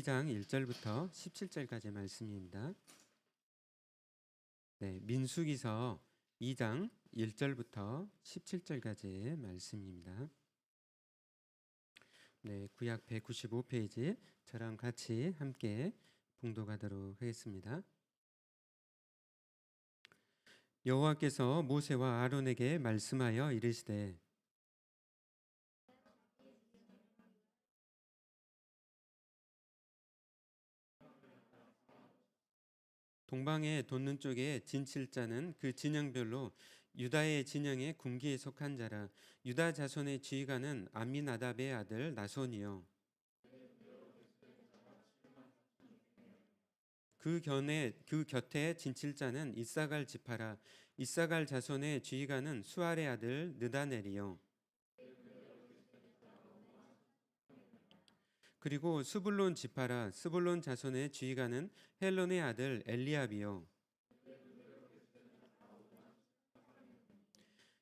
2장 1절부터 17절까지 말씀입니다. 네, 민수기서 2장 1절부터 17절까지 말씀입니다. 네, 구약 195페이지 저랑 같이 함께 봉독하도록 하겠습니다. 여호와께서 모세와 아론에게 말씀하여 이르시되 동방에 돋는 쪽에 진칠자는 그 진영별로 유다의 진영의 군기에 속한 자라. 유다 자손의 지휘관은 암미나답의 아들 나손이요 그 곁에 진칠자는 이사갈 지파라. 이사갈 자손의 지휘관은 수알의 아들 느다넬이요 그리고 스불론 지파라. 스불론 자손의 지휘관은 헬론의 아들 엘리압이요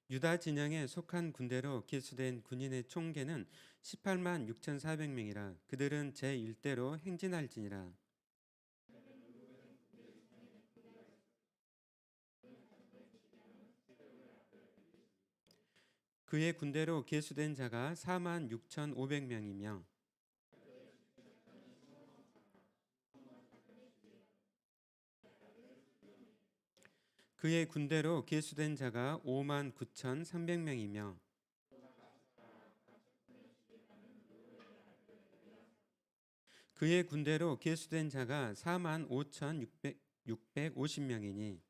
유다 진영에 속한 군대로 기수된 군인의 총계는 18만 6,400명이라. 그들은 제1대로 행진할지니라. 그의 군대로 계수된 자가 4만 6,500명이며 그의 군대로 계수된 자가 5만 9,300명이며 그의 군대로 계수된 자가 4만 5,650명이니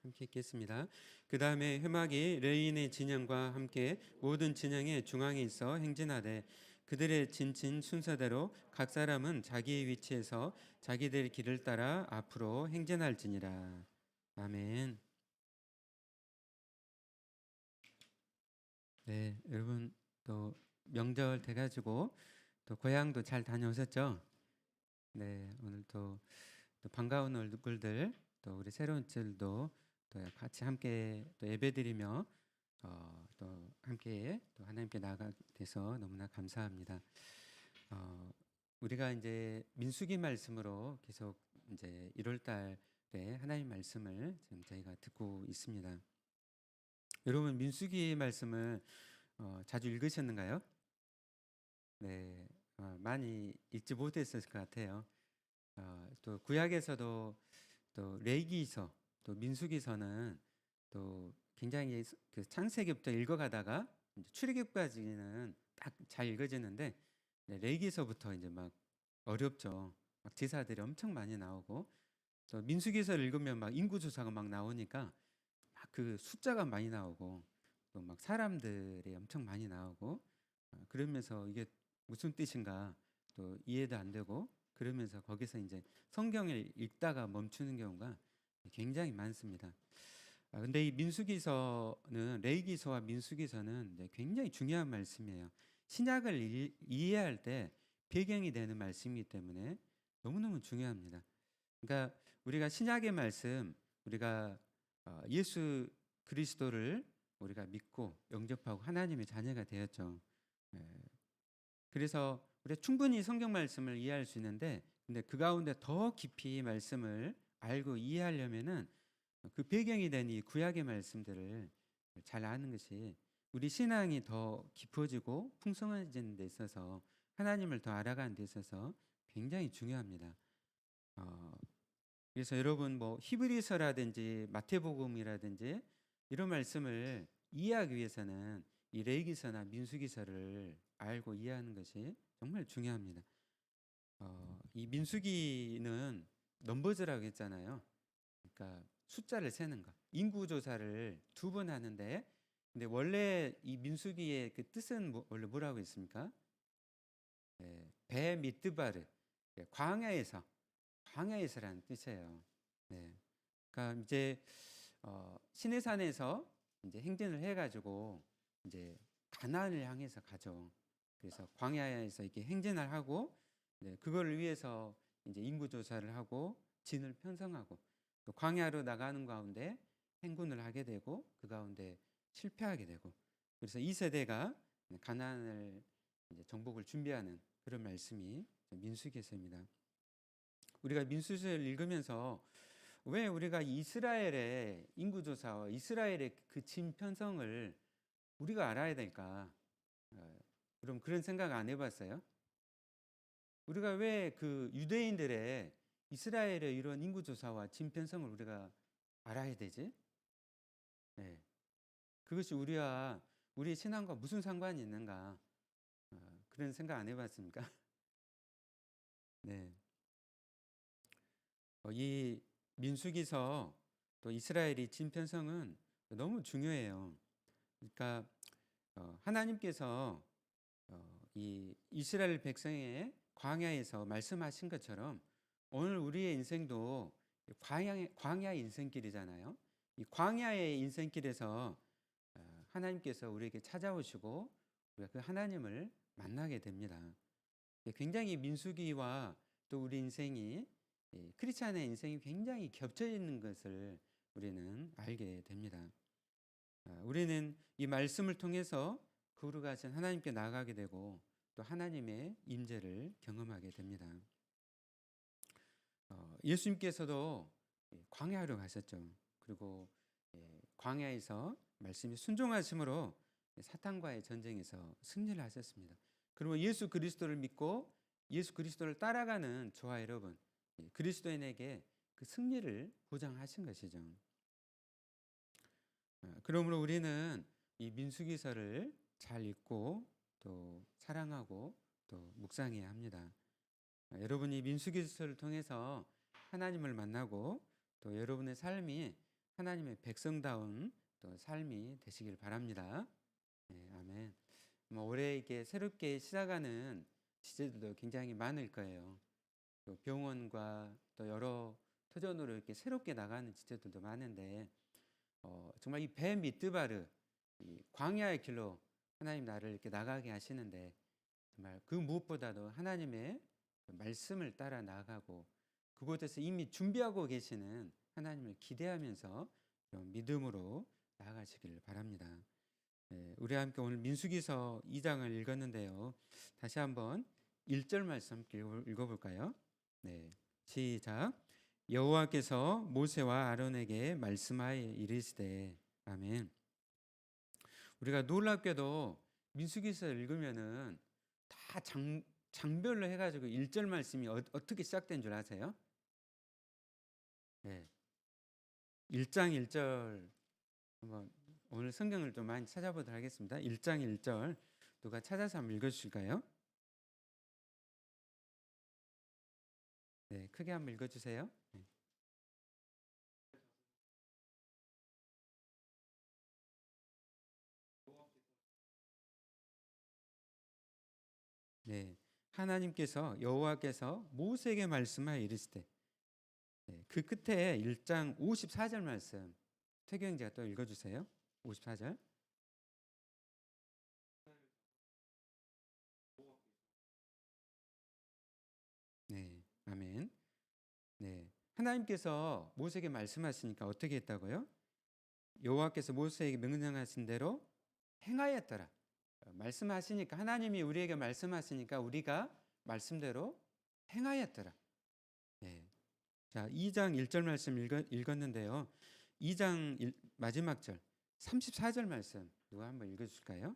함께 읽겠습니다. 그 다음에 회막이 레인의 진영과 함께 모든 진영의 중앙에 있어 행진하되 그들의 진친 순서대로 각 사람은 자기의 위치에서 자기들 길을 따라 앞으로 행진할지니라. 아멘. 네, 여러분 또 명절 돼가지고 또 고향도 잘 다녀오셨죠? 네, 오늘 또 반가운 얼굴들 또 우리 새로운 칠도 또 같이 함께 또 예배드리며 또 함께 또 하나님께 나아가 돼서 너무나 감사합니다. 우리가 이제 민수기 말씀으로 계속 이제 1월 달에 하나님 말씀을 지금 저희가 듣고 있습니다. 여러분 민수기 말씀을 자주 읽으셨는가요? 네, 많이 읽지 못했을 것 같아요. 또 구약에서도 또 레위기서 또 민수기서는 또 굉장히 그 창세기부터 읽어가다가 이제 출애굽까지는 딱 잘 읽어지는데 레위기서부터 이제 막 어렵죠. 막 지사들이 엄청 많이 나오고 또 민수기서를 읽으면 막 인구조사가 막 나오니까 막 그 숫자가 많이 나오고 또 막 사람들이 엄청 많이 나오고 그러면서 이게 무슨 뜻인가 또 이해도 안 되고 그러면서 거기서 이제 성경을 읽다가 멈추는 경우가 굉장히 많습니다. 근데 이 민수기서는 레위기서와 민수기서는 굉장히 중요한 말씀이에요. 신약을 이해할 때 배경이 되는 말씀이기 때문에 너무너무 중요합니다. 그러니까 우리가 신약의 말씀, 우리가 예수 그리스도를 우리가 믿고 영접하고 하나님의 자녀가 되었죠. 그래서 우리가 충분히 성경 말씀을 이해할 수 있는데 근데 그 가운데 더 깊이 말씀을 알고 이해하려면은 그 배경이 된 이 구약의 말씀들을 잘 아는 것이 우리 신앙이 더 깊어지고 풍성해지는 데 있어서 하나님을 더 알아가는 데 있어서 굉장히 중요합니다. 그래서 여러분 뭐 히브리서라든지 마태복음이라든지 이런 말씀을 이해하기 위해서는 이 레위기서나 민수기서를 알고 이해하는 것이 정말 중요합니다. 이 민수기는 넘버즈라고 했잖아요. 그러니까 숫자를 세는 거. 인구 조사를 2번 하는데 근데 원래 이 민수기의 그 뜻은 원래 뭐라고 했습니까? 배 미뜨바르. 광야에서라는 뜻이에요. 네. 그러니까 이제 시내산에서 이제 행진을 해가지고 이제 가나안을 향해서 가죠. 그래서 광야에서 이렇게 행진을 하고 그거를 위해서 이제 인구 조사를 하고 진을 편성하고 또 광야로 나가는 가운데 행군을 하게 되고 가운데 실패하게 되고, 그래서 이 세대가 가나안을 이제 정복을 준비하는 그런 말씀이 민수기에서입니다. 우리가 민수기를 읽으면서 왜 우리가 이스라엘의 인구조사와 이스라엘의 그 진편성을 우리가 알아야 될까? 그럼 그런 생각 안 해봤어요? 우리가 왜 그 유대인들의 이스라엘의 이런 인구조사와 진편성을 우리가 알아야 되지? 네. 그것이 우리의 신앙과 무슨 상관이 있는가? 그런 생각 안 해봤습니까? 네. 이 민수기서 또 이스라엘이 진편성은 너무 중요해요. 그러니까 하나님께서 이 이스라엘 백성의 광야에서 말씀하신 것처럼 오늘 우리의 인생도 광야의 인생길이잖아요. 이 광야의 인생길에서 하나님께서 우리에게 찾아오시고 우리가 그 하나님을 만나게 됩니다. 굉장히 민수기와 또 우리 인생이 크리스찬의 인생이 굉장히 겹쳐 있는 것을 우리는 알게 됩니다. 우리는 이 말씀을 통해서 거룩하신 하나님께 나아가게 되고 또 하나님의 임재를 경험하게 됩니다. 예수님께서도 광야로 가셨죠. 그리고 광야에서 말씀이 순종하심으로 사탄과의 전쟁에서 승리를 하셨습니다. 그리고 예수 그리스도를 믿고 예수 그리스도를 따라가는 저와 여러분, 그리스도인에게 그 승리를 보장하신 것이죠. 그러므로 우리는 이 민수기서를 잘 읽고 또 사랑하고 또 묵상해야 합니다. 여러분이 민수기서를 통해서 하나님을 만나고 또 여러분의 삶이 하나님의 백성다운 또 삶이 되시길 바랍니다. 네, 아멘. 올해 이렇게 새롭게 시작하는 지체들도 굉장히 많을 거예요. 또 병원과 또 여러 터전으로 이렇게 새롭게 나가는 지체들도 많은데 정말 이 배 미뜨바르 이 광야의 길로 하나님 나를 이렇게 나가게 하시는데 정말 그 무엇보다도 하나님의 말씀을 따라 나가고 그곳에서 이미 준비하고 계시는 하나님을 기대하면서 믿음으로 나아가시기를 바랍니다. 우리 함께 오늘 민수기서 2장을 읽었는데요. 다시 한번 1절 말씀 읽어볼까요? 네, 시작. 여호와께서 모세와 아론에게 말씀하여 이르시되. 아멘. 우리가 놀랍게도 민수기서 읽으면은 다 장별로 해가지고 1절 말씀이 어떻게 시작된 줄 아세요? 네, 1장 1절 한번 오늘 성경을 좀 많이 찾아보도록 하겠습니다. 1장 1절 누가 찾아서 한번 읽어주실까요? 네, 크게 한번 읽어주세요. 네. 네, 하나님께서 여호와께서 모세에게 말씀하여 이르시되. 네, 그 끝에 1장 54절 말씀 태경제가 또 읽어주세요. 54절. 네, 아멘. 네, 하나님께서 모세에게 말씀하시니까 어떻게 했다고요? 여호와께서 모세에게 명령하신 대로 행하였더라. 말씀하시니까 하나님이 우리에게 말씀하시니까 우리가 말씀대로 행하였더라. 네. 자, 2장 1절 말씀 읽었는데요. 2장 마지막 절 34절 말씀 누가 한번 읽어주실까요?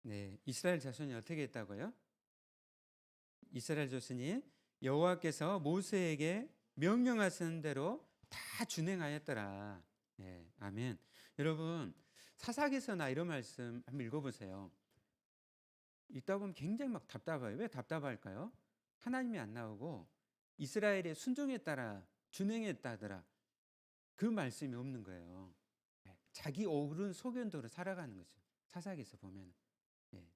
네, 이스라엘 자손이 어떻게 했다고요? 이스라엘 자손이 여호와께서 모세에게 명령하신 대로 다 준행하였더라. 네, 아멘. 여러분 사사기서나 이런 말씀 한번 읽어보세요. 읽다 보면 굉장히 막 답답해요. 왜 답답할까요? 하나님이 안 나오고 이스라엘의 순종에 따라 준행했다더라. 그 말씀이 없는 거예요. 네, 자기 옳은 소견대로 살아가는 거죠. 사사기서 보면. 네.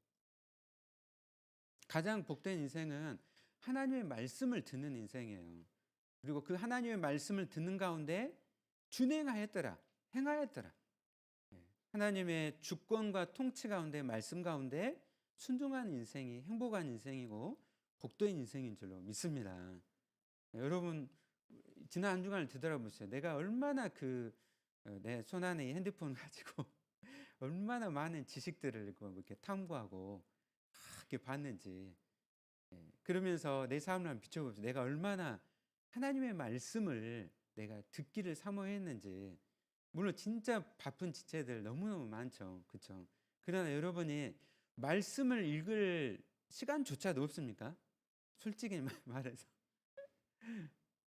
가장 복된 인생은 하나님의 말씀을 듣는 인생이에요. 그리고 그 하나님의 말씀을 듣는 가운데 준행하였더라, 행하였더라. 하나님의 주권과 통치 가운데 말씀 가운데 순종한 인생이 행복한 인생이고 복된 인생인 줄로 믿습니다. 여러분 지난 한 주간을 되돌아보세요. 내가 얼마나 내 손안에 이 핸드폰 가지고 얼마나 많은 지식들을 이렇게 탐구하고 이렇게 봤는지. 그러면서 내 삶을 한번 비춰보세요. 내가 얼마나 하나님의 말씀을 내가 듣기를 사모했는지. 물론 진짜 바쁜 지체들 너무너무 많죠. 그렇죠? 그러나 여러분이 말씀을 읽을 시간조차도 없습니까? 솔직히 말해서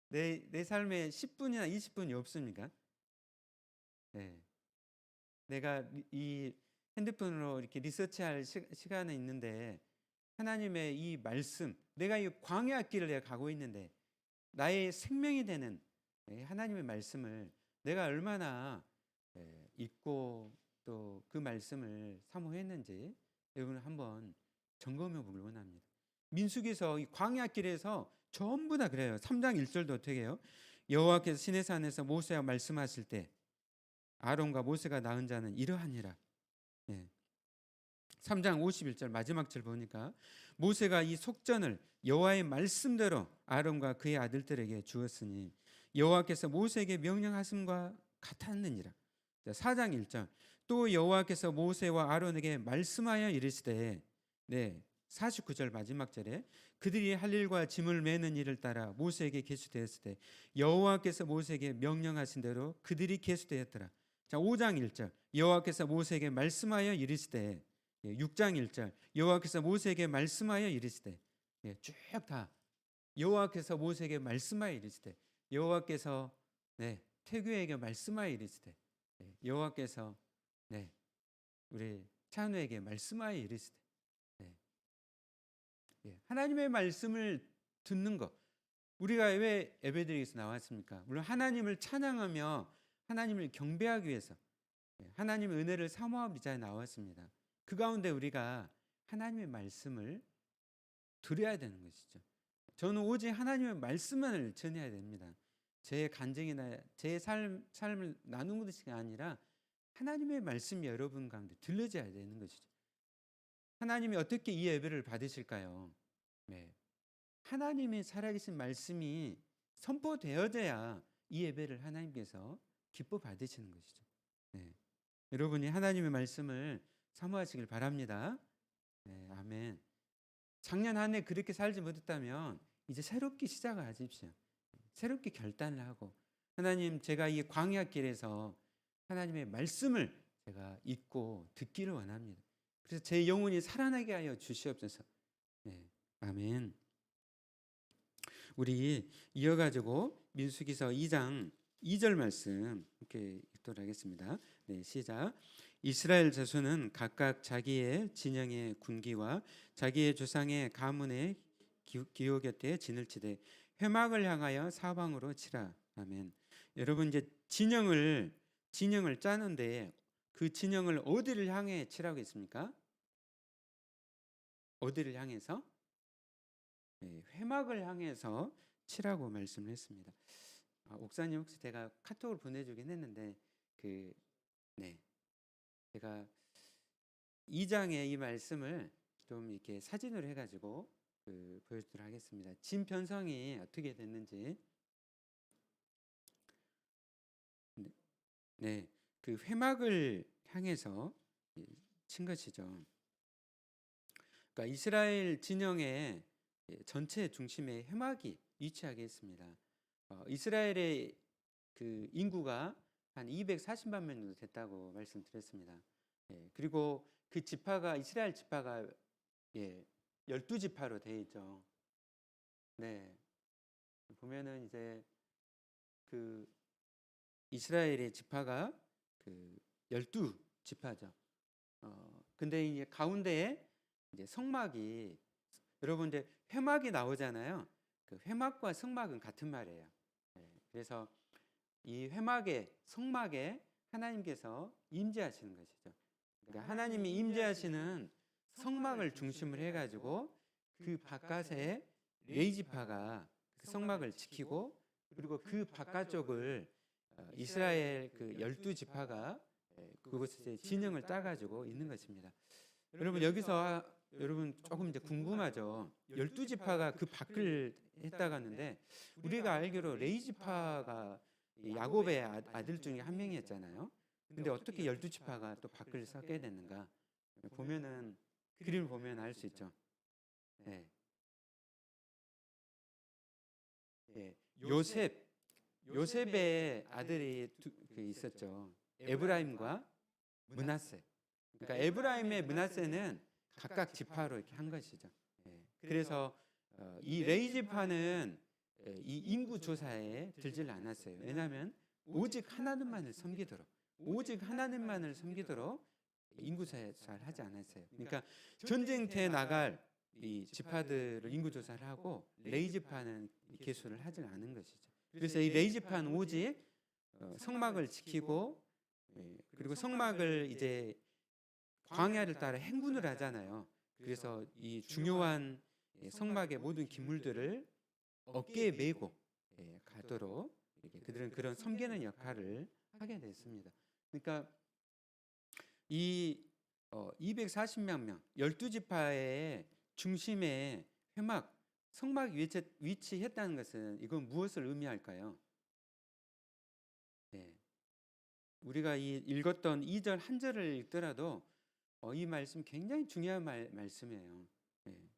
내 삶에 10분이나 20분이 없습니까? 네. 내가 이 핸드폰으로 이렇게 리서치할 시간은 있는데 하나님의 이 말씀, 내가 이 광야 길을 내가 가고 있는데 나의 생명이 되는 하나님의 말씀을 내가 얼마나 읽고 또 그 말씀을 사모했는지 여러분 한번 점검해 보길 원합니다. 민수기서 이 광야 길에서 전부 다 그래요. 3장 1절도 어떻게 해요? 여호와께서 시내산에서 모세와 말씀하실 때 아론과 모세가 낳은 자는 이러하니라. 3장 51절 마지막 절 보니까 모세가 이 속전을 여호와의 말씀대로 아론과 그의 아들들에게 주었으니 여호와께서 모세에게 명령하심과 같았느니라. 4장 1절 또 여호와께서 모세와 아론에게 말씀하여 이르시되 49절 마지막 절에 그들이 할 일과 짐을 매는 일을 따라 모세에게 계수되었을 때 여호와께서 모세에게 명령하신 대로 그들이 계수되었더라. 자, 5장 1절 여호와께서 모세에게 말씀하여 이르시되 6장 1절 여호와께서 모세에게 말씀하여 이르시되 쭉 다 여호와께서 모세에게 말씀하여 이르시되 여호와께서 태규에게 말씀하여 이르시되 여호와께서 우리 찬우에게 말씀하여 이르시되 하나님의 말씀을 듣는 것. 우리가 왜 예배드리기에서 나왔습니까? 물론 하나님을 찬양하며 하나님을 경배하기 위해서 하나님의 은혜를 사모하기 위해 나왔습니다. 그 가운데 우리가 하나님의 말씀을 들어야 되는 것이죠. 저는 오직 하나님의 말씀만을 전해야 됩니다. 제 간증이나 제 삶을 나누는 것이 아니라 하나님의 말씀이 여러분 가운데 들려져야 되는 것이죠. 하나님이 어떻게 이 예배를 받으실까요? 하나님의 살아계신 말씀이 선포되어져야 이 예배를 하나님께서 기뻐 받으시는 것이죠. 여러분이 하나님의 말씀을 사모하시길 바랍니다. 아멘. 작년 한 해 그렇게 살지 못했다면 이제 새롭게 시작을 하십시오. 새롭게 결단을 하고 하나님 제가 이 광야길에서 하나님의 말씀을 제가 읽고 듣기를 원합니다. 그래서 제 영혼이 살아나게 하여 주시옵소서. 아멘. 우리 이어가지고 민수기서 2장 2절 말씀 이렇게 읽도록 하겠습니다. 시작. 이스라엘 자손은 각각 자기의 진영의 군기와 자기의 조상의 가문의 기호 곁에 진을 치되 회막을 향하여 사방으로 치라. 아멘. 여러분 이제 진영을 짜는데 그 진영을 어디를 향해 치라고 했습니까? 어디를 향해서? 회막을 향해서 치라고 말씀을 했습니다. 옥사님 혹시 제가 카톡을 보내주긴 했는데 제가 2장의 이 말씀을 좀 이렇게 사진으로 해가지고 보여드리도록 하겠습니다. 진 편성이 어떻게 됐는지. 그 회막을 향해서 친 것이죠. 그러니까 이스라엘 진영의 전체 중심에 회막이 위치하게 했습니다. 이스라엘의 그 인구가 한 240만 명 정도 됐다고 말씀드렸습니다. 그리고 그 지파가 이스라엘 지파가 12지파로 되어 있죠. 보면은 이제 그 이스라엘의 지파가 그 12지파죠. 근데 이제 가운데에 이제 성막이 여러분 이제 회막이 나오잖아요. 그 회막과 성막은 같은 말이에요. 그래서 이 회막에 성막에 하나님께서 임재하시는 것이죠. 그러니까 하나님이 임재하시는 성막을 중심으로 해가지고 그 바깥에 레위지파가 그 성막을 지키고 그리고 그 바깥쪽을 이스라엘 그 12지파가 그곳에 진영을 짜가지고 있는 것입니다. 여러분 여기서 여러분 조금 이제 궁금하죠. 12지파가 그 밖을 했다가는데 우리가 알기로 레위지파가 야곱의 아들 중에 한 명이었잖아요. 근데 어떻게 12지파가 또 밖을 섞게 됐는가? 보면은 그림을 보면 알 수 있죠. 네. 예, 요셉의 아들이 있었죠. 에브라임과 므낫세. 그러니까 에브라임의 므낫세는 각각 지파로 이렇게 한 것이죠. 예, 그래서 이 레위 지파는 이 인구 조사에 들질 않았어요. 왜냐하면 오직 하나님만을 섬기도록 인구 조사를 하지 않았어요. 그러니까 전쟁터에 나갈 이 지파들을 인구 조사를 하고 레위 지파는 계수를 하지 않은 것이죠. 그래서 이 레위 지파는 오직 성막을 지키고 그리고 성막을 이제 광야를 따라 행군을 하잖아요. 그래서 이 중요한 성막의 모든 기물들을 어깨에 메고 가도록 그들은 그런 섬기는 역할을 하게 됐습니다. 그러니까 이 240만 명, 12지파의 중심에 성막이 위치했다는 것은 이건 무엇을 의미할까요? 네. 우리가 읽었던 2절 한 절을 읽더라도 이 말씀 굉장히 중요한 말씀이에요. 네.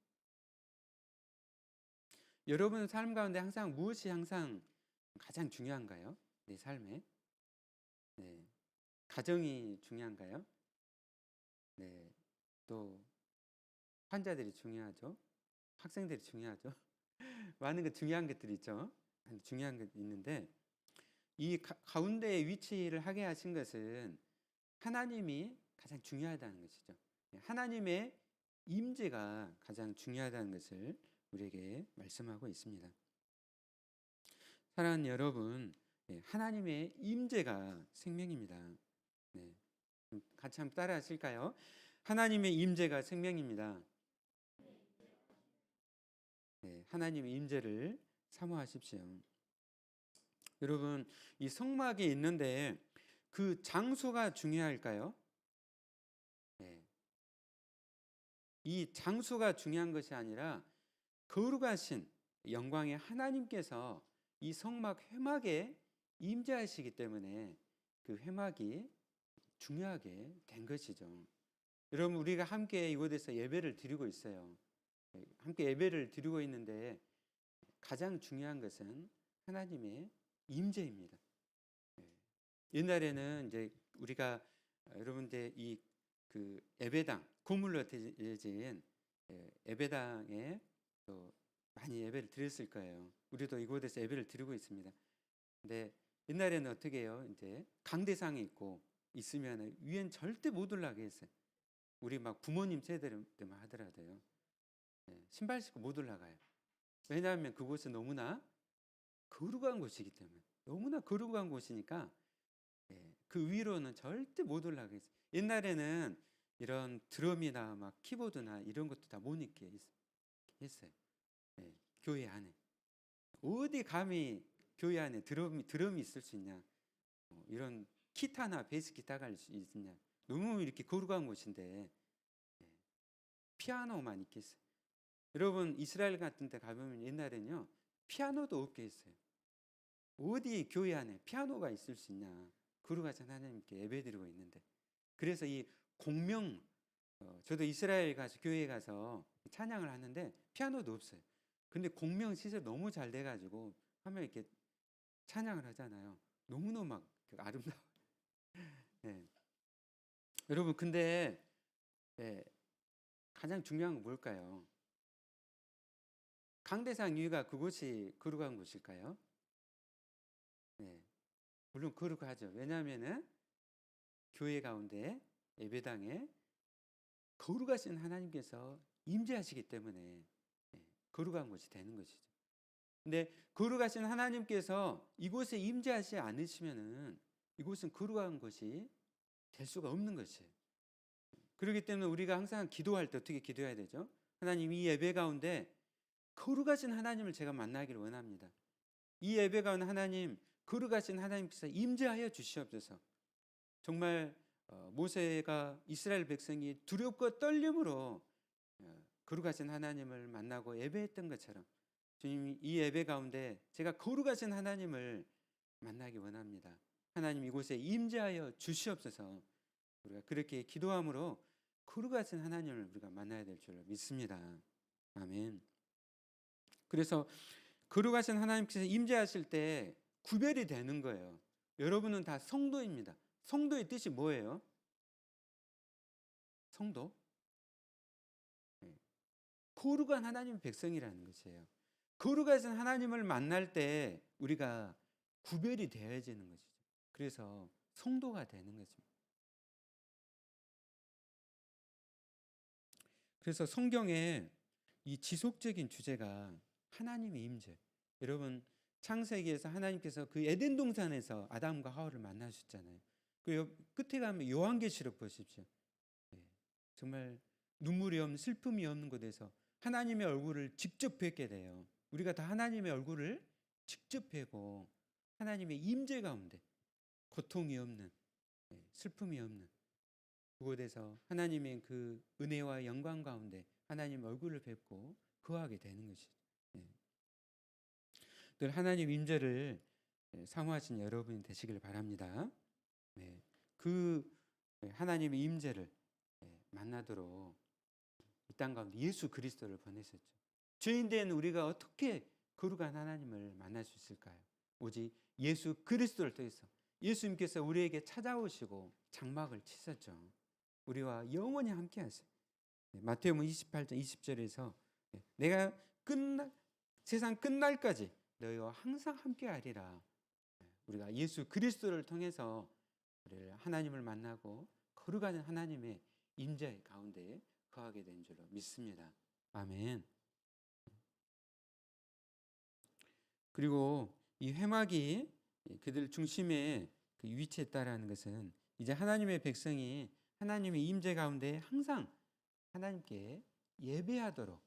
여러분 삶 가운데 항상 무엇이 항상 가장 중요한가요? 내 삶에? 네. 가정이 중요한가요? 네. 또 환자들이 중요하죠. 학생들이 중요하죠. 많은 것 중요한 것들이 있죠. 중요한 것 있는데 이 가운데에 위치를 하게 하신 것은 하나님이 가장 중요하다는 것이죠. 하나님의 임재가 가장 중요하다는 것을 우리에게 말씀하고 있습니다. 사랑하는 여러분, 하나님의 임재가 생명입니다. 네. 같이 한번 따라 하실까요? 하나님의 임재가 생명입니다. 네, 하나님의 임재를 사모하십시오. 여러분, 이 성막에 있는데 그 장소가 중요할까요? 네. 이 장소가 중요한 것이 아니라 거룩하신 영광의 하나님께서 이 성막 회막에 임재하시기 때문에 그 회막이 중요하게 된 것이죠. 여러분, 우리가 함께 이곳에서 예배를 드리고 있어요. 함께 예배를 드리고 있는데 가장 중요한 것은 하나님의 임재입니다. 옛날에는 이제 우리가 여러분들 그 예배당 고물로 되어진 예배당에 또 많이 예배를 드렸을 거예요. 우리도 이곳에서 예배를 드리고 있습니다. 근데 옛날에는 어떻게 해요? 이제 강대상이 있으면 위엔 절대 못 올라가게 했어요. 우리 막 부모님 세대 때만 하더라도요. 신발 신고 못 올라가요. 왜냐하면 그곳은 너무나 거룩한 곳이기 때문에. 너무나 거룩한 곳이니까 그 위로는 절대 못 올라가게 했어요. 옛날에는 이런 드럼이나 막 키보드나 이런 것도 다 못 있게 했어요. 교회 안에. 어디 감히 교회 안에 드럼이 있을 수 있냐? 이런 기타나 베이스 기타가 수 있냐? 너무 이렇게 거룩한 곳인데 피아노만 있겠어요. 여러분 이스라엘 같은 데 가보면 옛날에는요 피아노도 없게 했어요. 어디 교회 안에 피아노가 있을 수 있냐? 거룩하신 하나님께 예배드리고 있는데. 그래서 이 공명 저도 이스라엘 가서 교회에 가서 찬양을 하는데 피아노도 없어요. 근데 공명 시설 너무 잘 돼가지고 하면 이렇게 찬양을 하잖아요. 너무너무 막 아름다워. 네. 여러분 근데 가장 중요한 건 뭘까요? 강대상 위가 그곳이 거룩한 곳일까요? 네. 물론 거룩하죠. 왜냐하면은 교회 가운데 예배당에 거룩하신 하나님께서 임재하시기 때문에 거룩한 곳이 되는 것이죠. 근데 거룩하신 하나님께서 이곳에 임재하지 않으시면은 이곳은 거룩한 것이 될 수가 없는 것이에요. 그렇기 때문에 우리가 항상 기도할 때 어떻게 기도해야 되죠? 하나님 이 예배 가운데 거룩하신 하나님을 제가 만나기를 원합니다. 이 예배 가운데 하나님 거룩하신 하나님께서 임재하여 주시옵소서. 정말 모세가 이스라엘 백성이 두렵고 떨림으로 거룩하신 하나님을 만나고 예배했던 것처럼 주님, 이 예배 가운데 제가 거룩하신 하나님을 만나기 원합니다. 하나님 이곳에 임재하여 주시옵소서. 우리가 그렇게 기도함으로 거룩하신 하나님을 우리가 만나야 될 줄 믿습니다. 아멘. 그래서 거룩하신 하나님께서 임재하실 때 구별이 되는 거예요. 여러분은 다 성도입니다. 성도의 뜻이 뭐예요? 성도? 거룩한 하나님의 백성이라는 것이에요. 거룩하신 하나님을 만날 때 우리가 구별이 되어지는 것이죠. 그래서 성도가 되는 것입니다. 그래서 성경에 이 지속적인 주제가 하나님의 임재. 여러분 창세기에서 하나님께서 그 에덴 동산에서 아담과 하와를 만나셨잖아요. 그 끝에 가면 요한계시록 보십시오. 정말 눈물이 없는 슬픔이 없는 곳에서 하나님의 얼굴을 직접 뵙게 돼요. 우리가 다 하나님의 얼굴을 직접 뵈고 하나님의 임재 가운데 고통이 없는 슬픔이 없는 그곳에서 하나님의 그 은혜와 영광 가운데 하나님 얼굴을 뵙고 거하게 되는 것이죠. 늘 하나님 임재를 사모하신 여러분이 되시길 바랍니다. 그 하나님의 임재를 만나도록 이 땅 가운데 예수 그리스도를 보내셨죠. 죄인된 우리가 어떻게 거룩한 하나님을 만날 수 있을까요? 오직 예수 그리스도를 통해서 예수님께서 우리에게 찾아오시고 장막을 치셨죠. 우리와 영원히 함께 하세요. 마태복음 28장 20절에서 내가 세상 끝날까지 너희와 항상 함께 하리라. 우리가 예수 그리스도를 통해서 우리를 하나님을 만나고 거룩한 하나님의 임재 가운데 거하게 된 줄로 믿습니다. 아멘. 그리고 이 회막이 그들 중심에 그 위치했다라는 것은 이제 하나님의 백성이 하나님의 임재 가운데 항상 하나님께 예배하도록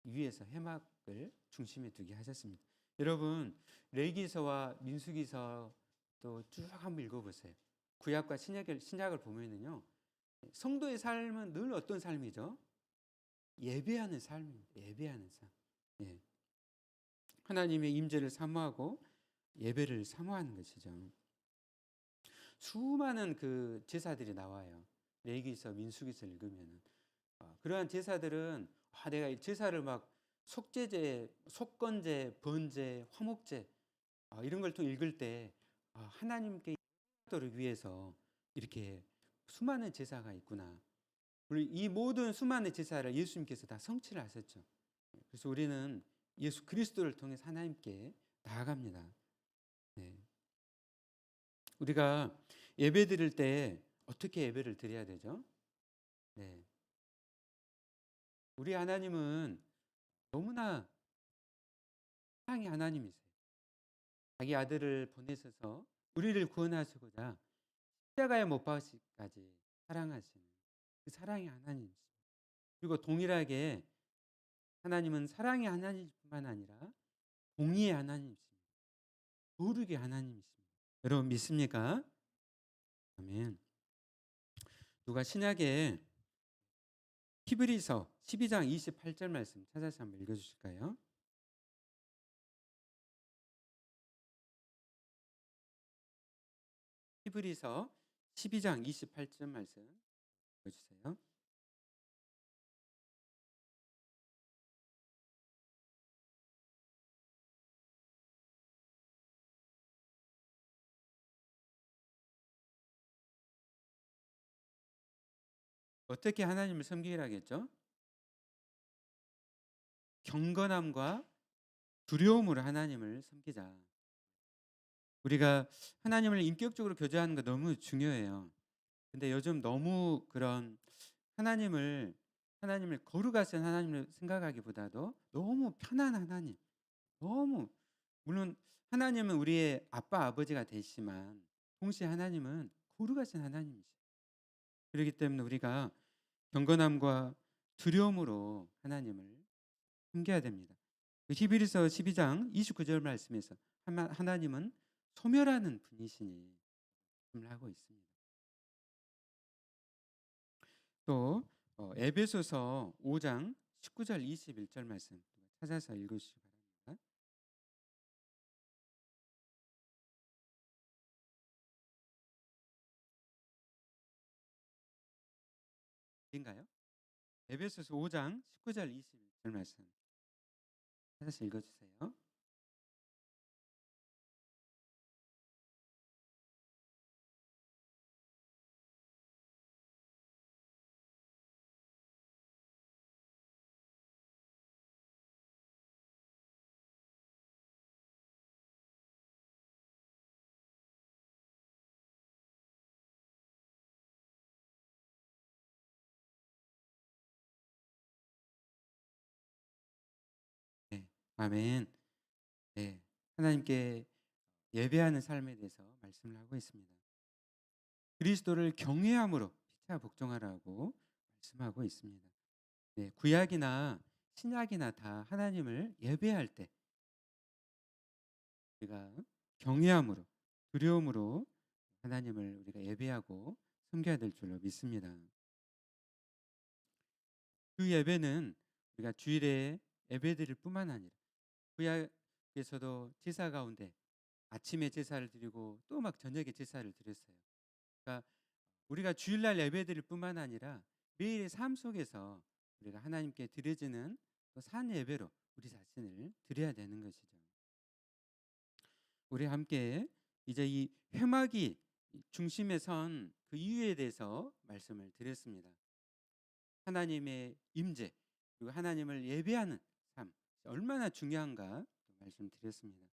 위에서 회막을 중심에 두게 하셨습니다. 여러분 레위기서와 민수기서 또 쭉 한번 읽어보세요. 구약과 신약을 보면은요, 성도의 삶은 늘 어떤 삶이죠? 예배하는 삶입니다. 예배하는 삶. 하나님의 임재를 사모하고 예배를 사모하는 것이죠. 수많은 그 제사들이 나와요. 레위기서, 민수기서 읽으면은 그러한 제사들은 내가 이 제사를 막 속죄제, 속건제, 번제, 화목제 이런 걸 통해 읽을 때 하나님께 도를 위해서 이렇게 수많은 제사가 있구나. 이 모든 수많은 제사를 예수님께서 다 성취를 하셨죠. 그래서 우리는 예수 그리스도를 통해서 하나님께 나아갑니다. 우리가 예배 드릴 때 어떻게 예배를 드려야 되죠? 우리 하나님은 너무나 사랑의 하나님이세요. 자기 아들을 보내셔서 우리를 구원하시고자 십자가에 못 박으시기까지 사랑하시는 그 사랑의 하나님이십니다. 그리고 동일하게 하나님은 사랑의 하나님뿐만 아니라 공의의 하나님이십니다. 거룩의 하나님이십니다. 여러분 믿습니까? 아멘. 누가 신약에 히브리서 12장 28절 말씀 찾아서 한번 읽어주실까요? 히브리서 12장 28절 말씀 읽어주세요. 어떻게 하나님을 섬기라겠죠? 경건함과 두려움으로 하나님을 섬기자. 우리가 하나님을 인격적으로 교제하는 거 너무 중요해요. 근데 요즘 너무 그런 하나님을 거룩하신 하나님을 생각하기보다도 너무 편한 하나님, 너무 물론 하나님은 우리의 아빠 아버지가 되시지만 동시에 하나님은 거룩하신 하나님이시죠. 그렇기 때문에 우리가 경건함과 두려움으로 하나님을 섬겨야 됩니다. 히브리서 12장 29절 말씀에서 하나님은 소멸하는 분이시니 말씀을 하고 있습니다. 또 에베소서 5장 19절 21절 말씀 찾아서 읽으시기 바랍니다. 인가요? 에베소서 5장 19절 21절 말씀 찾아서 읽어주세요. 네, 아멘. 네, 하나님께 예배하는 삶에 대해서 말씀을 하고 있습니다. 그리스도를 경외함으로 피차 복종하라고 말씀하고 있습니다. 네, 구약이나 신약이나 다 하나님을 예배할 때 우리가 경외함으로 두려움으로 하나님을 우리가 예배하고 섬겨야 될 줄로 믿습니다. 그 예배는 우리가 주일에 예배드릴 뿐만 아니라 구약에서도 제사 가운데 아침에 제사를 드리고 또 막 저녁에 제사를 드렸어요. 그러니까 우리가 주일날 예배드릴 뿐만 아니라 매일의 삶 속에서 우리가 하나님께 드려지는 산 예배로 우리 자신을 드려야 되는 것이죠. 우리 함께 이제 이 회막이 중심에 선 그 이유에 대해서 말씀을 드렸습니다. 하나님의 임재 그리고 하나님을 예배하는 삶 얼마나 중요한가 말씀드렸습니다.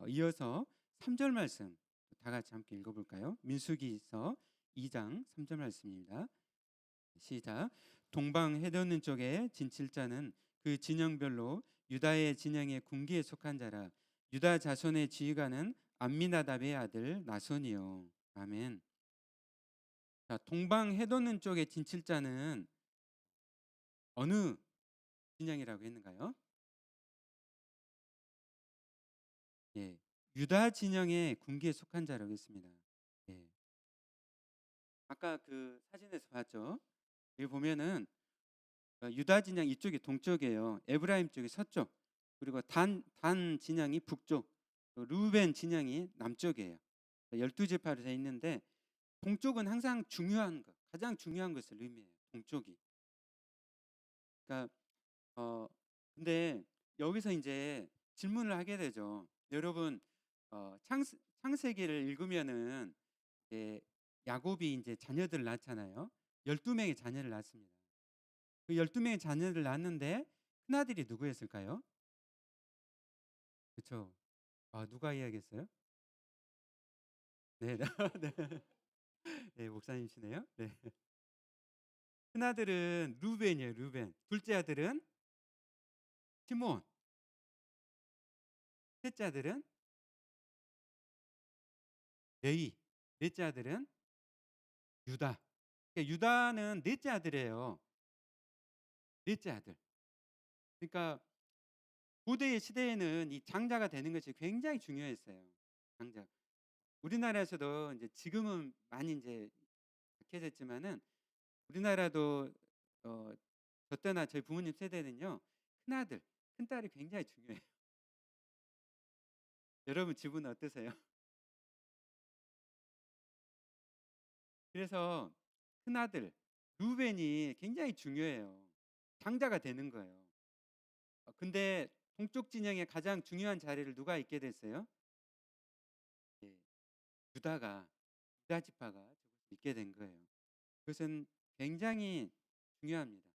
이어서 3절 말씀 다 같이 함께 읽어볼까요? 민수기서 2장 3절 말씀입니다. 시작. 동방 해돋는 쪽에 진칠자는 그 진영별로 유다의 진영의 군기에 속한 자라. 유다 자손의 지휘관은 암미나답의 아들 나손이요. 아멘. 자, 동방 해돋는 쪽에 진칠자는 어느 진영이라고 했는가요? 예, 유다 진영의 군기에 속한 자라고 했습니다. 예. 아까 그 사진에서 봤죠? 여기 보면은 유다 진영 이쪽이 동쪽이에요. 에브라임 쪽이 서쪽. 그리고 단 진영이 북쪽. 루벤 진영이 남쪽이에요. 12지파로 되어 있는데 동쪽은 항상 중요한 것, 가장 중요한 것을 의미해요. 동쪽이. 그러니까 근데 여기서 이제 질문을 하게 되죠. 여러분 창세기를 읽으면은 야곱이 이제 자녀들을 낳잖아요. 12명의 자녀를 낳습니다. 그 12명의 자녀를 낳았는데 큰아들이 누구였을까요? 그렇죠. 누가 이야기했어요? 네, 네, 네, 목사님이시네요. 네. 큰아들은 루벤이에요. 루벤. 둘째 아들은 시몬. 셋째 아들은 레위. 넷째 아들은 유다. 그러니까 유다는 넷째 아들이에요. 넷째 아들. 그러니까 고대의 시대에는 이 장자가 되는 것이 굉장히 중요했어요. 장자. 우리나라에서도 이제 지금은 많이 이제 약해졌지만은 우리나라도 저 때나 저희 부모님 세대는요 큰아들, 큰딸이 굉장히 중요해요. 여러분 집은 어떠세요? 그래서 큰아들 루벤이 굉장히 중요해요. 장자가 되는 거예요. 근데 동쪽 진영의 가장 중요한 자리를 누가 있게 됐어요? 예, 유다가 유다 지파가 있게 된 거예요. 그것은 굉장히 중요합니다.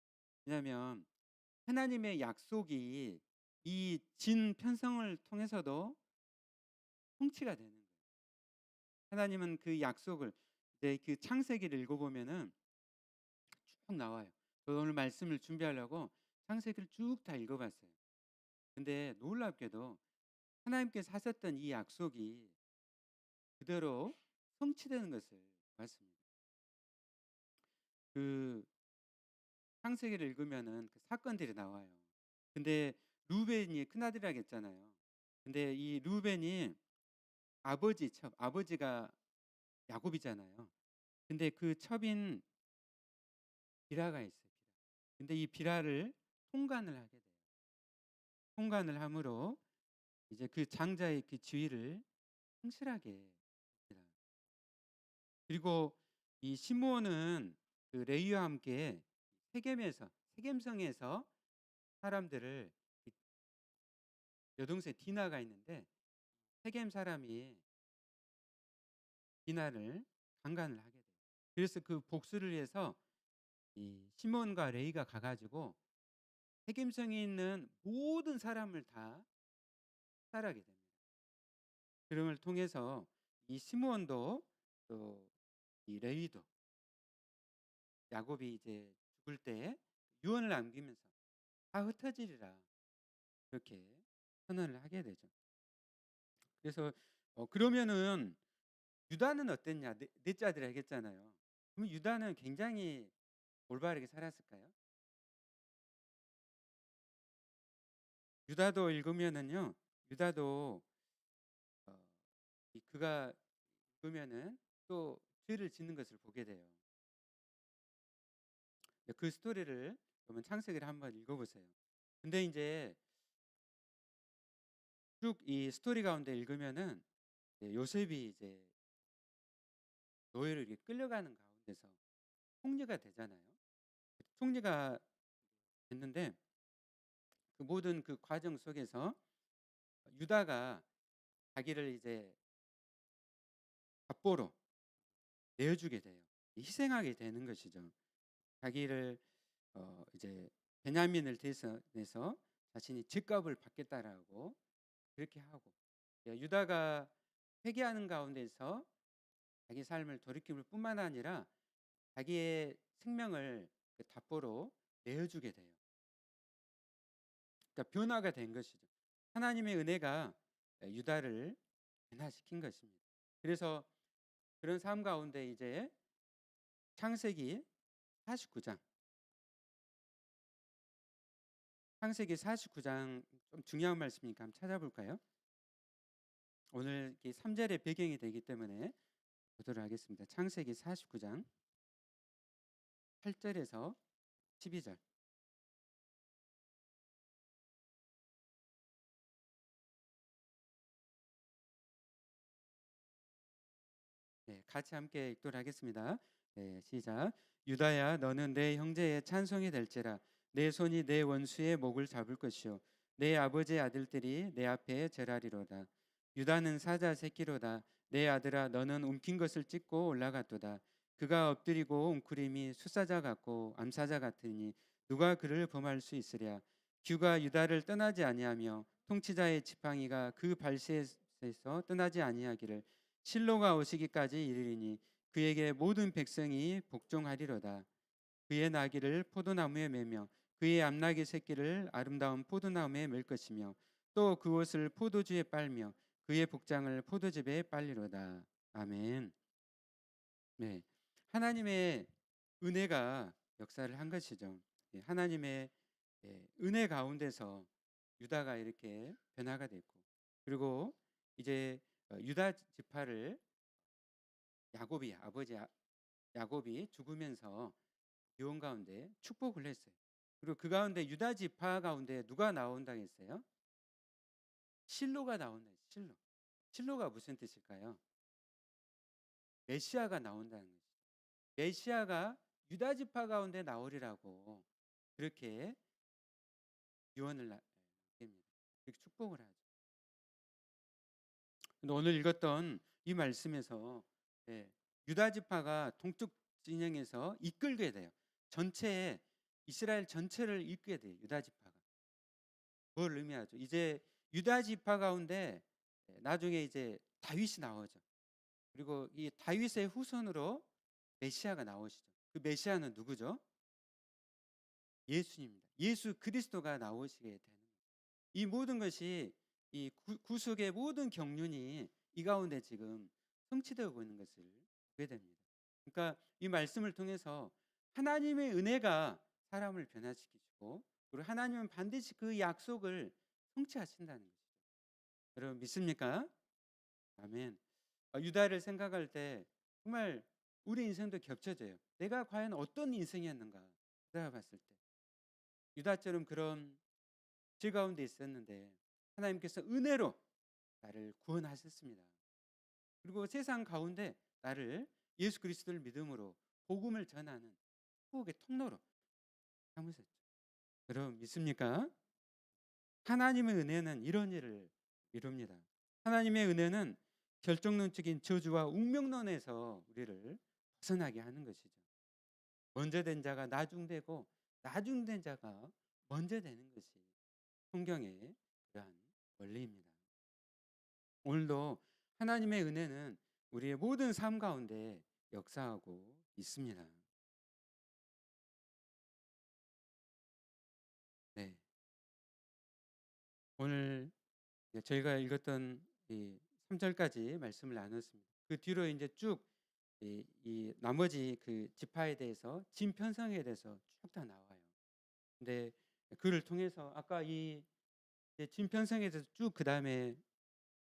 왜냐하면 하나님의 약속이 이 진 편성을 통해서도 성취가 되는 거예요. 하나님은 그 약속을 이제 그 창세기를 읽어보면은 쭉 나와요. 저 오늘 말씀을 준비하려고 창세기를 쭉 다 읽어봤어요. 근데 놀랍게도 하나님께서 하셨던 이 약속이 그대로 성취되는 것을 봤습니다. 그 창세기를 읽으면은 그 사건들이 나와요. 근데 루벤이 큰아들이라고 했잖아요. 근데 이 루벤이 아버지가 야곱이잖아요. 근데 그 첩인 비라가 있어요. 근데 이 비라를 통관을 하게 돼요. 통관을 함으로 이제 그 장자의 그 지위를 성실하게 합니다. 그리고 이 시므온은 그 레위와 함께 세겜성에서 사람들을, 여동생 디나가 있는데 세겜 사람이 디나를 강간을 하게 돼요. 그래서 그 복수를 위해서 이 시몬과 레이가 가가지고 세겜성에 있는 모든 사람을 다 살하게 됩니다. 그름을 통해서 이 시므온도 또 이 레위도 야곱이 이제 죽을 때 유언을 남기면서 다 흩어지리라 그렇게 선언을 하게 되죠. 그래서 그러면은 유다는 어땠냐? 넷째 아들이 했잖아요. 그럼 유다는 굉장히 올바르게 살았을까요? 유다도 읽으면은요. 유다도 그가 읽으면은 또 죄를 짓는 것을 보게 돼요. 그 스토리를 그러면 창세기를 한번 읽어보세요. 근데 이제 쭉 이 스토리 가운데 읽으면은 요셉이 이제 노예로 이렇게 끌려가는 가운데서 총리가 되잖아요. 총리가 됐는데 그 모든 그 과정 속에서 유다가 자기를 이제 갑보로 내어주게 돼요. 희생하게 되는 것이죠. 자기를 이제 베냐민을 대신해서 자신이 직급을 받겠다라고 그렇게 하고, 유다가 회개하는 가운데서 자기 삶을 돌이킬 뿐만 아니라 자기의 생명을 그 답보로 내어주게 돼요. 그러니까 변화가 된 것이죠. 하나님의 은혜가 유다를 변화시킨 것입니다. 그래서 그런 삶 가운데 이제 창세기 49장 창세기 49장 좀 중요한 말씀이니까 한번 찾아볼까요? 오늘 3절의 배경이 되기 때문에 보도록 하겠습니다. 창세기 49장 8절에서 12절. 네, 같이 함께 읽도록 하겠습니다. 네, 시작. 유다야, 너는 내 형제의 찬송이 될지라. 내 손이 내 원수의 목을 잡을 것이요 내 아버지의 아들들이 내 앞에 절하리로다. 유다는 사자 새끼로다. 내 아들아, 너는 움킨 것을 찢고 올라갔도다. 그가 엎드리고 웅크림이 숫사자 같고 암사자 같으니 누가 그를 범할 수 있으랴. 규가 유다를 떠나지 아니하며 통치자의 지팡이가 그 발시에서 떠나지 아니하기를 실로가 오시기까지 이르리니 그에게 모든 백성이 복종하리로다. 그의 나귀를 포도나무에 매며 그의 암나귀 새끼를 아름다운 포도나무에 맬 것이며 또 그 옷을 포도주에 빨며 그의 복장을 포도즙에 빨리로다. 아멘. 네, 하나님의 은혜가 역사를 한 것이죠. 하나님의 은혜 가운데서 유다가 이렇게 변화가 됐고, 그리고 이제 유다 지파를 야곱이 죽으면서 유언 가운데 축복을 했어요. 그리고 그 가운데 유다 지파 가운데 누가 나온다고 했어요? 실로가 나온다. 실로가 무슨 뜻일까요? 메시아가 나온다는 거죠. 메시아가 유다 지파 가운데 나오리라고 그렇게 유언을 남깁니다. 그렇게 축복을 하죠. 근데 오늘 읽었던 이 말씀에서 유다 지파가 동쪽 진영에서 이끌게 돼요. 이스라엘 전체를 이끌게 돼요. 유다 지파가. 뭘 의미하죠? 이제 유다 지파 가운데 나중에 이제 다윗이 나오죠. 그리고 이 다윗의 후손으로 메시아가 나오시죠. 그 메시아는 누구죠? 예수님입니다. 예수 그리스도가 나오시게 되는 거예요. 이 모든 것이 이 구속의 모든 경륜이 이 가운데 지금 성취되고 있는 것을 보게 됩니다. 그러니까 이 말씀을 통해서 하나님의 은혜가 사람을 변화시키시고, 그리고 하나님은 반드시 그 약속을 성취하신다는 것이죠. 여러분 믿습니까? 아멘. 유다를 생각할 때 정말 우리 인생도 겹쳐져요. 내가 과연 어떤 인생이었는가 돌아봤을 때 유다처럼 그런 죄 가운데 있었는데 하나님께서 은혜로 나를 구원하셨습니다. 그리고 세상 가운데 나를 예수 그리스도를 믿음으로 복음을 전하는 축복의 통로로 삼으셨죠. 여러분 믿습니까? 하나님의 은혜는 이런 일을 이룹니다. 하나님의 은혜는 결정론적인 저주와 운명론에서 우리를 벗어나게 하는 것이죠. 먼저 된 자가 나중되고 나중된 자가 먼저 되는 것이 성경의 그러한 원리입니다. 오늘도 하나님의 은혜는 우리의 모든 삶 가운데 역사하고 있습니다. 네. 오늘 저희가 읽었던 이 3절까지 말씀을 나눴습니다. 그 뒤로 이제 쭉 이 나머지 그 지파에 대해서 진 편성에 대해서 쭉 다 나와요. 근데 그를 통해서 아까 이 진 편성에 대해서 쭉 그다음에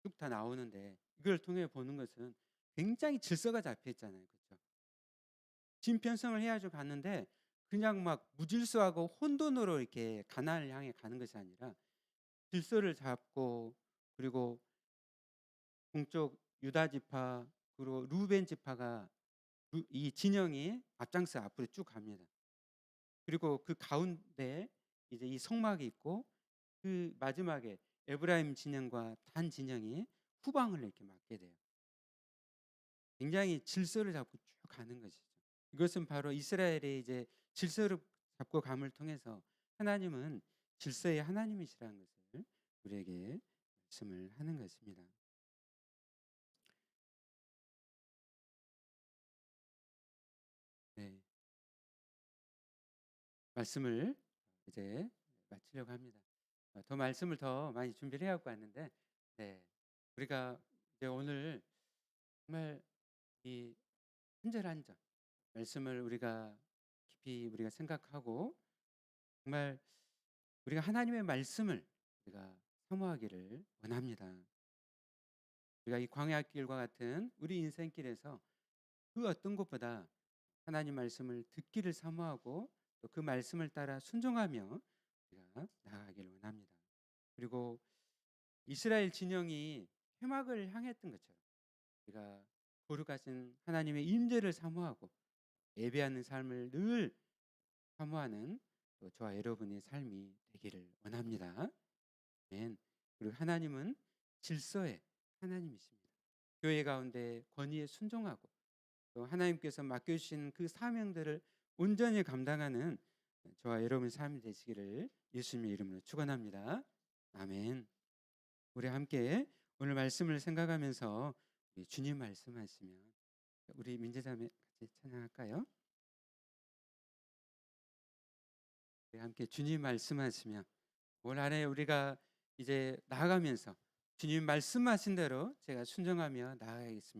쭉 다 나오는데 이걸 통해 보는 것은 굉장히 질서가 잡혀 있잖아요. 그렇죠? 진 편성을 해가지고 갔는데 그냥 막 무질서하고 혼돈으로 이렇게 가나안을 향해 가는 것이 아니라 질서를 잡고 그리고 동쪽 유다 지파 그리고 루벤 지파가 이 진영이 앞장서 앞으로 쭉 갑니다. 그리고 그 가운데 이제 이 성막이 있고 그 마지막에 에브라임 진영과 단 진영이 후방을 이렇게 맞게 돼요. 굉장히 질서를 잡고 쭉 가는 것이죠. 이것은 바로 이스라엘의 이제 질서를 잡고 감을 통해서 하나님은 질서의 하나님이시라는 것을 우리에게 말씀을 하는 것입니다. 네, 말씀을 이제 마치려고 합니다. 더 말씀을 더 많이 준비를 해갖고 왔는데, 네, 우리가 이제 오늘 정말 이 한 절 한 절 말씀을 우리가 깊이 우리가 생각하고 정말 우리가 하나님의 말씀을 우리가 사모하기를 원합니다. 우리가 이 광야길과 같은 우리 인생길에서 그 어떤 것보다 하나님 말씀을 듣기를 사모하고 또 그 말씀을 따라 순종하며 우리가 나아가기를 원합니다. 그리고 이스라엘 진영이 회막을 향했던 것처럼 우리가 거룩하신 하나님의 임재를 사모하고 예배하는 삶을 늘 사모하는 또 저와 여러분의 삶이 되기를 원합니다. 아멘. 그리고 하나님은 질서의 하나님이십니다. 교회 가운데 권위에 순종하고 또 하나님께서 맡겨주신 그 사명들을 온전히 감당하는 저와 여러분의 삶이 되시기를 예수님의 이름으로 축원합니다. 아멘. 우리 함께 오늘 말씀을 생각하면서 우리 주님 말씀하시면 우리 민재자매 같이 찬양할까요? 우리 함께 주님 말씀하시며 올 한해 우리가 이제 나아가면서 주님 말씀하신 대로 제가 순종하며 나아가겠습니다.